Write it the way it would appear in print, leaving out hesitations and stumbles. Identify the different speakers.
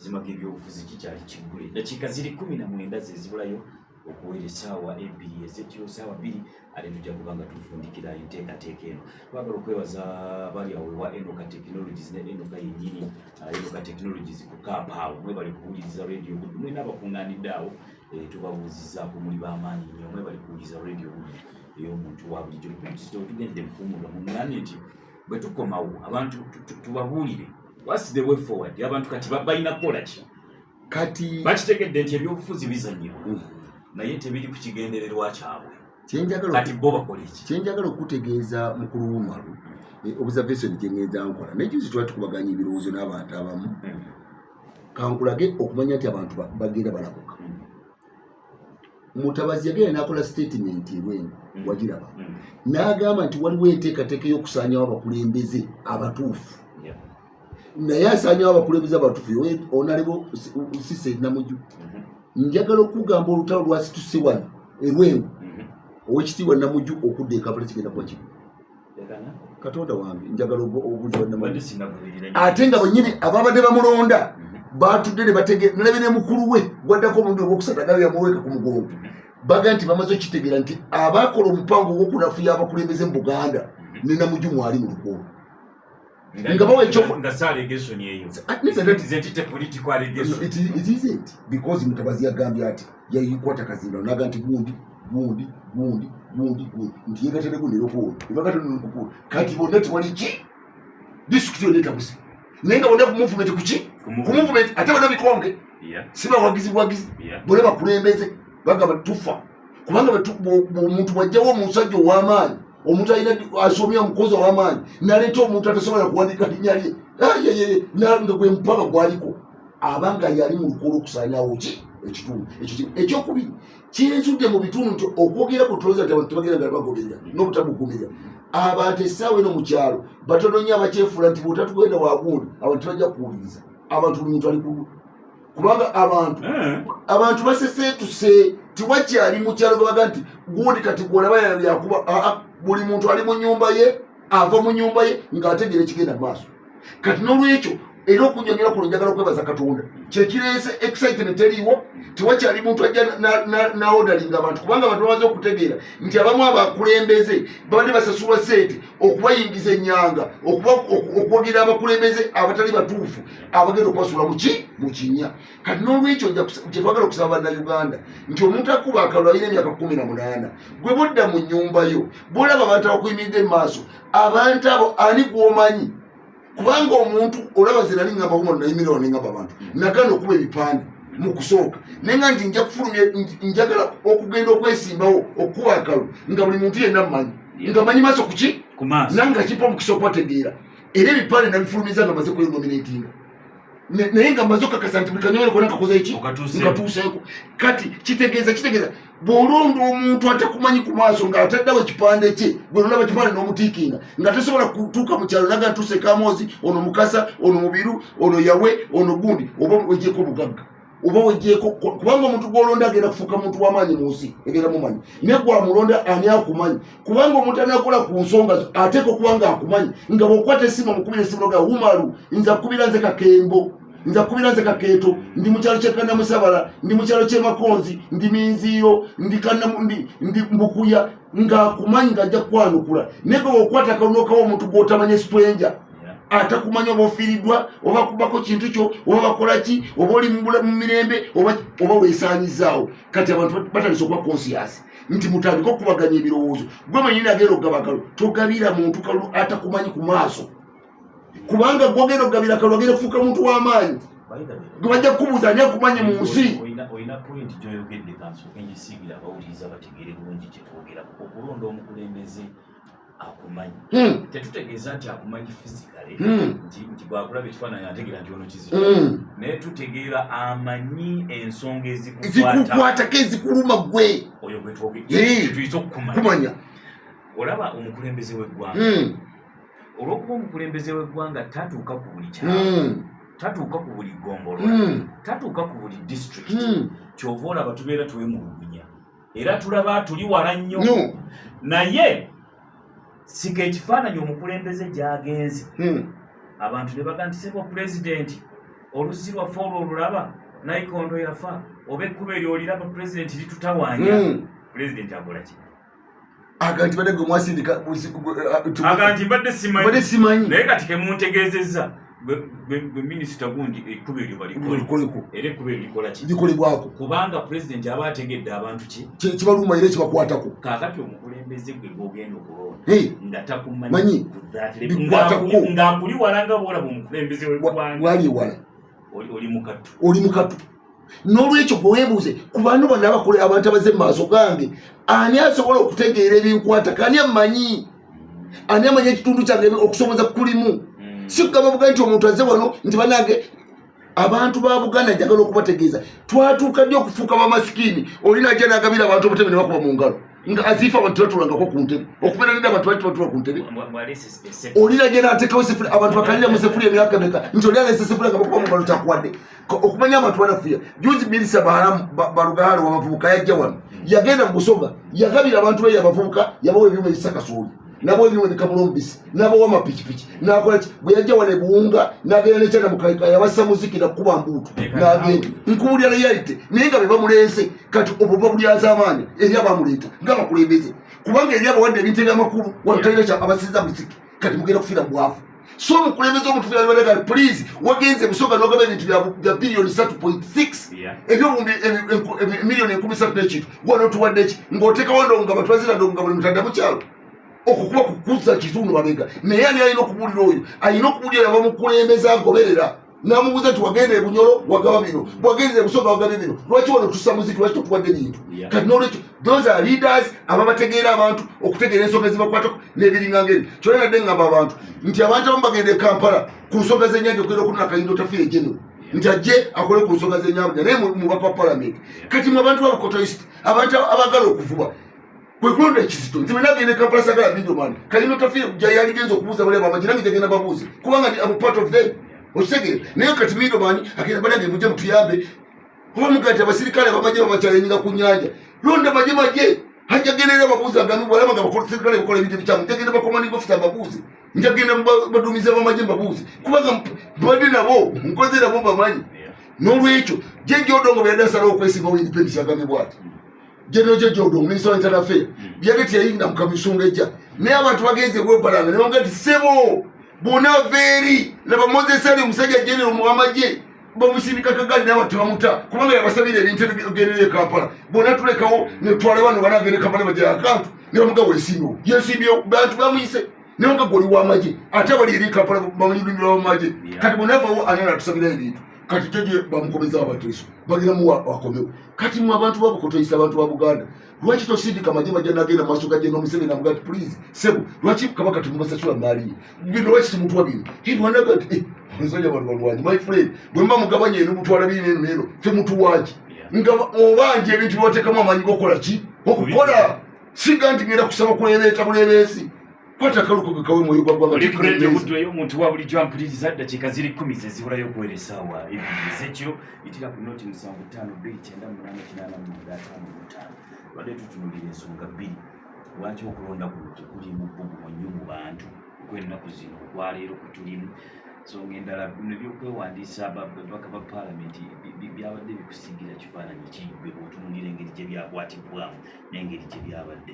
Speaker 1: zimaga ebyobufuzi kikyali kiggule dakiika ziri 19 zezibulayo okuwera essaawa 2 ez'ekiro ssaawa 2 ate tujja kuba nga tufundikira enteekateeka eno twagala okwebaza bali awo ewa Enoka Technologies ne Enoka yennyini Enoka Technologies ku Kaapaawo mwebali kuwuliriza radio Good mwena abakuŋŋaanidde awo tubabuuzizzaako muli b'amaanyi nnyo mwebali kuwuliriza radio Good ey'omuntu wa bulijjo tugende mukuumulwa muŋŋaanyi nti bwe tukomawo abantu tubabuulire what's the way forward abantu kati balina kukola ki
Speaker 2: kati
Speaker 1: bakitegedde nti ebyobufuzi bizanyirwa naye tebiri ku kigendererwa kyabwe kati bo bakola ki
Speaker 2: kyenjagala okutegeeza mukulu w'omalu observation gyengeeza nkola naye juzi twali tukubaganya ebirowoozo n'abantu abamu kankulage okumanya nti abantu bagenda balabuka Mutabazi yagenda n'akola statement erwengo wagiraba n'agamba nti waliwo enteekateeka y'okusaanyawo abakulembeze abatuufu naye asaanyawo abakulembeze abatuufu onalebo Cissy Namujju njagala okugamba olutalo lwasituse wano erwengo owekitiibwa Namujju okudda Kampala kigenda kuba kibi Katonda wange njagala obuuliwa Namujju ate nga bwennyini ababadde bamulonda batudde ne bategeera nalabye ne mukulu we gwaddako omuntu ogwokusatu nawe yamuweeka ku mugongo baga nti bamaze okitegeera nti abakola omupango gw'okunafuya abakulembeze mu Buganda ne Namujju mwali mu lukoolo nga bawa ekyoko
Speaker 1: nga allegation eyo
Speaker 2: it isn't because Mutabazi yagambye ati yayikwata Kazinda naga nti gundi nti yegatele gundi lukoolo ebagatele lukoolo kati bonna tiwali ki district yonna etabuse naye nga bonna ku movement kuki ku movement ate bonna bikonge siba wagizi bonna bakulembeze bagamba tufa kubanga omuntu bwajjawo omusajja ow'amaanyi omuntu alina asomya omukozi ow'amaanyi naleeta omuntu atasobola kuwandika linnya lye nga gwe mpaka gwaliko abanga yali mu lukoolo okusaanyawo ki ekitundu ekyokubiri kyenzudde mu bitundu nti okwogera ku tulooza nti abantu tebagenda nga bagoberera n'obutabugoberera abantu essaawa eno mu kyalo batono nnyo abakyefuula nti bw'otatugenda wagundi abantu tebajja kuwuliriza abantu buli muntu ali ku kubanga abantu baseseetuse tiwakyali mu kyalo gabaga nti gundi kati gwolaba yakuba buli muntu ali mu nnyumba ye ava mu nnyumba ye ng'ategeera ekigenda maaso kati n'olwekyo era okunyonyola kuno njagala okwebaza Katonda kyekireese excitement teriiwo tiwakyali muntu ajja naodalinga abantu kubanga abantu bamaze okutegeera nti abamu abakulembeze babadde basasulwa sente okubayingiza ennyanga okwogera abakulembeze abatali batuufu abagenda okubasula mu kinnya kati n'olwekyo kyetwagala okusaba bannayuganda nti omuntu akuba akalulu alina emyaka 18 gwe budda mu nnyumba yo bwolaba abantu abakuyimiridde mu maaso abantu abo ani gw'omanyi kubanga omuntu olaba zina linga bahumo na imiro ninga abantu nagano okuba ebipande mu kusooka nenga nti nja kufulumya njagala okugenda okwesimbawo okuwa akalu nga buli muntu yenna mmanyi nga manyi maaso kuki nanga kipa mu kisooka tegeera era ebipande nabifulumiza nga maze kwenominatinga naye nga maze okakasa nti buli kanyomero kona kakoze eki ngatuuseeko kati kitegeeza bw'olonda omuntu atakumanyi ku maaso ng'ataddawo ekipande kye gwe nolaba ekipande n'omutiikinga nga tasobola kutuuka mu kyalo naga ntuuse Kamoozi ono Mukasa ono Mubiru ono Yawe ono gundi oba wejeeko obugagga oba wejeeko kubanga omuntu gw'olonda agenda kufuuka muntu w'amaanyi mu nsi egenda mumanyi naye gwamulonda ani akumanyi kubanga omuntu anakola ku nsonga zo ateeka okuba nga akumanyi nga bw'okwata essimu omukubira essimu noga Umaru nza kubira nze Kakembo nza kubira nze Kakeeto ndi mu kyalo ky'Ekana Musabala ndi mu kyalo ky'Emakonzi ndi Minziiro ndi Mbukuya ng'akumanyi ng'ajja kwanukula naye bw'okwata akalunokawo omuntu gw'otamanya stranger atakumanya oba ofiiriddwa oba kubako kintu kyo oba bakola ki oba oli mu mirembe oba weesaanyizaawo kati abantu batandise okuba conscious nti mutandika okubaganya ebirowoozo gwe mwenyini agenda okugaba akalu togabira muntu kalu atakumanyi ku maaso kubanga gwogenda okugabira akalu agenda kufuuka muntu w'amaanyi gwe bajja kukubuuza ani akumanyi mu nsi
Speaker 1: olina point gy'oyogedde kanso enjisiigira abawuliriza bategeere bulungi kyetwogera okulonda omukulembeze akumanyi tetutegeeza nti akumanyi physically nti bwakulaba ekifaananyi ategeera nti ono kizito naye tutegeera amanyi ensonga ezikukwatako ezikuluma ggwe oyo gwetuyita okukumanya olaba omukulembeze w'eggwanga olw'okuba omukulembeze w'eggwanga tatuuka ku buli kyalo tatuuka ku buli ggombolola tatuuka ku buli district kyova olaba tubeera twemulugunya era tulaba tuli wala nnyo naye sika ekifaananyi omukulembeze gy'agenze abantu ne baga nti sebo pulezidenti oluzi lwaffe olulaba Nayikondo yafa oba ekkubo eryo oliraba pulezidenti litutawaanya pulezidenti akola ki
Speaker 2: aganti badde gwe mwasindika
Speaker 1: aganti mbadde simanyi naye kati kemuntegeezezza gwe minisita gundi ekkubo eryo balikoleko era ekkubo eryo likola ki
Speaker 2: likolebwako
Speaker 1: kubanga pulezidenti aba ategedde abantu ki
Speaker 2: kibaluma era kibakwatako
Speaker 1: kaakati omukulembeze gwe gwogenda
Speaker 2: Hey,
Speaker 1: nga takumanyi ng'akuli wala nga bwolaba omukulembeze w'eggwanga
Speaker 2: wali wala
Speaker 1: oli
Speaker 2: mukatu n'olwekyo bwe weebuuze ku bantu bonna abakola abantu abaze mu maaso gange ani asobola okutegeera ebinkwatako ani amanyi ekitundu kyange okusoboza kulimu si kugamba buga nti omuntu azze wano nti banange abantu ba Buganda njagala okubategeeza twatuuka ddi okufuuka bamasikini olina ajja n'agabira abantu obutebe ne bakuba mu ngalo nga azifa abantu batulangako ku ntebe okubeera nida abantu bali batula ku ntebe olina gye n'ateekawo sefuliya abantu bakalira mu sefuliya emyaka meka nti oli alese sefuliya nga bakuba mu ngalo kyakwadde okumanya abantu banafuya juzi milisa balugaalo w'abavubuka yajja wano yagenda mu Busoga yagabira abantu be abavubuka yabawa ebyuma ebisakasooli nabo ebyuma ebikabula omubisi nabawa amapikipiki nakola ki bwe yajja wano ebuwunga n'agenda nekyana mukaika yabassa muziki nakuba mbuutu n'agenda nkubulya reality naye nga be bamulense kati obwo babulyaza amaanyi eri abamuleeta ng'abakulembeze kubanga eri abawadde ebintu ebyamakulu wano talina abasiza muziki kati mugenda kufiira mu bwavu so omukulembeze omutufiira nibalega please wagenze Busoga n'ogaba ebintu bya biliyoni 3.6 ebyobumbi miliyoni 13 n'ekintu wano tuwadde ki ng'oteekawo ndongo nga batwazira ndongo nga buli mutadda mukyalo okukuba kukuza kitundu babega naye ani alina okubuulira oyo alina okubuulira bamukulembeze agoberera n'amubuuza nti wagenda ebunyolo wagaba bino bwagendera Busoga wagaba bino lwaki wano tussa muziki lwaki totuwadde bintu kati n'olwekyo those are leaders ababategeera abantu okutegeera ensonga ezibakwatako n'ebiringa ngeri kyona nadde ngamba abantu nti abantu abamu bagenda e Kampala ku nsonga z'ennyanja okugenda okunona Kayindo tafiire genero nti ajje akole ku nsonga z'ennyanja naye mubaka wa palamenti kati mu abantu b'abakotoyisiti abantu abagala okuvuba kwekulonda ekizito nti wenagenda Kampala sagala middleman Kayindo tafiire kujja yaligenza okubuuza bale bamaji nange jagenda babuuze kubanga ndi am part of them okitegere naye kati middleman agenda banange mujje mutuyambe oba mugati abasirikale bamaje bamacyalenyiga ku nnyanja londa maje hajagenera babuuze agambi bwalaba nga basirikale bakola ebintu ebikyamu njagenda bacommanding officer babuuze njagenda baduumiza bamaje babuuze kubanga mbadde nabo nkoze nabo bamanyi n'olwekyo Jeje Odongo bwe yadasalawo okwesimbawo independence yagambye bw'ati Jeje Odongo Minister of Internal Affairs byagati yayingira mu kamisonga ejja naye abantu bagenze bwebalanga ne bamugati sebo bona veri laba Moses Ali omusajja general mu amaje bamusindika kagali n'abantu bamuta kubanga yabasabira ebintu ebigenderera Kampala bona tulekawo ne twale wano banagende Kampala bajja akantu ne bamugawo esimbo yesimbye bantu bamuyise ne bakagoli w'amaje ate bali eri Kampala bamulindira w'amaje kati bonavawo anena tusabira ebintu kati Jeje bamukomeza abateso bagenda mu wakomewo kati mu abantu babukotoyisa abantu ba Buganda lwaki tosindika amaje nagenda maaso ga General Museveni namugati please sebo lwaki kabaka tumubasasula mali bino lwaki timutwa bino hibwanagati nzoja balwanyi my friend bwemba mugabanye eno mutwala bino neno temutuwaji ngaba obanje ebintu byotekamu amanyi gokola ki okukola siganti ngenda kusaba kulebeta bulebesi kwata kaluko gakawe mu yugwa gwa
Speaker 1: likurende mutwe yo muntu wa buli jump za dakika ziri 10 zezibura yo kuelesa wa ibisekyo itira ku noti 75 2 9 wade tutunulire ensonga bbiri lwaki okulonda kuno kuli mu bbugu mu nyumu bantu kwenda kuzino kwaleero kutulimu so ngendala byokwewandiisa ababaka ba palamenti byabadde bikusigira kifaananyi kibbe bw'otunulira engeri gye byakwatibwamu n'engeri gye byabadde